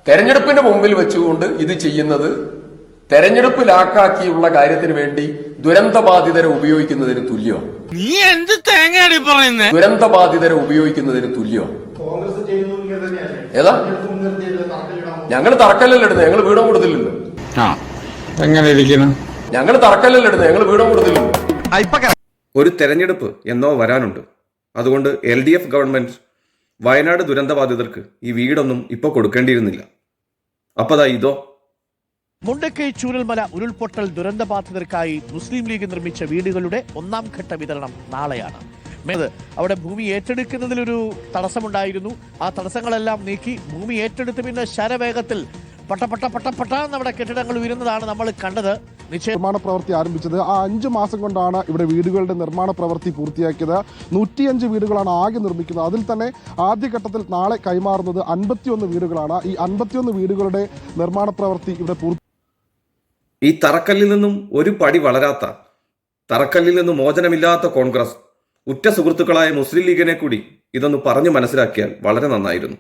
തെരഞ്ഞെടുപ്പിന്റെ മുമ്പിൽ വെച്ചുകൊണ്ട് ഇത് ചെയ്യുന്നത് തെരഞ്ഞെടുപ്പ് ലാക്കാക്കിയുള്ള കാര്യത്തിന് വേണ്ടി ദുരന്തബാധിതരെ ഉപയോഗിക്കുന്നതിന് തുല്യമാണ്. നീ എന്ത് തേങ്ങയാടി പറയുന്നേ? ദുരന്തബാധിതരെ ഉപയോഗിക്കുന്നതിന് തുല്യമാണ്. ഏതാ ഞങ്ങൾ തറക്കല്ലല്ല ഇടുന്നത്, ഞങ്ങൾ വീടും കൊടുത്തില്ലല്ലോ. എങ്ങനെ ഇരിക്കുന്നു? ഞങ്ങൾ തറക്കല്ലല്ല ഇടുന്നത്, ഞങ്ങൾ വീടും കൊടുത്തില്ലല്ലോ. ഒരു തെരഞ്ഞെടുപ്പ് എന്നോ വരാനുണ്ട്. അതുകൊണ്ട് LDF ഗവൺമെന്റ് വയനാട് ദുരന്തബാധിതർക്ക് ഈ വീടൊന്നും ഇപ്പൊ കൊടുക്കേണ്ടിയിരുന്നില്ല. അപ്പതാ ഇതോ. മുണ്ടക്കൈ ചൂരൽമല ഉരുൾപൊട്ടൽ ദുരന്തബാധിതർക്കായി മുസ്ലിം ലീഗ് നിർമ്മിച്ച വീടുകളുടെ 1ാം ഘട്ട വിതരണം നാളെയാണ്. അവിടെ ഭൂമി ഏറ്റെടുക്കുന്നതിലൊരു തടസ്സമുണ്ടായിരുന്നു. ആ തടസ്സങ്ങളെല്ലാം നീക്കി ഭൂമി ഏറ്റെടുത്ത് പിന്നെ ശരവേഗത്തിൽ നമ്മുടെ കെട്ടിടങ്ങൾ ഉയരുന്നതാണ് നമ്മൾ കണ്ടത്. നിർമ്മാണ പ്രവൃത്തി ആരംഭിച്ചത് 5 മാസം കൊണ്ടാണ് ഇവിടെ വീടുകളുടെ നിർമ്മാണ പ്രവൃത്തി പൂർത്തിയാക്കിയത്. 105 വീടുകളാണ് ആകെ നിർമ്മിക്കുന്നത്. അതിൽ തന്നെ ആദ്യഘട്ടത്തിൽ നാളെ കൈമാറുന്നത് 51 വീടുകളാണ്. ഈ 51 വീടുകളുടെ നിർമ്മാണ പ്രവൃത്തി ഇവിടെ ഈ തറക്കല്ലിൽ നിന്നും ഒരു പടി വളരാത്ത, തറക്കല്ലിൽ നിന്നും മോചനമില്ലാത്ത കോൺഗ്രസ് ഉറ്റ സുഹൃത്തുക്കളായ മുസ്ലിം ലീഗിനെ കൂടി ഇതൊന്ന് പറഞ്ഞു മനസ്സിലാക്കിയാൽ വളരെ നന്നായിരുന്നു.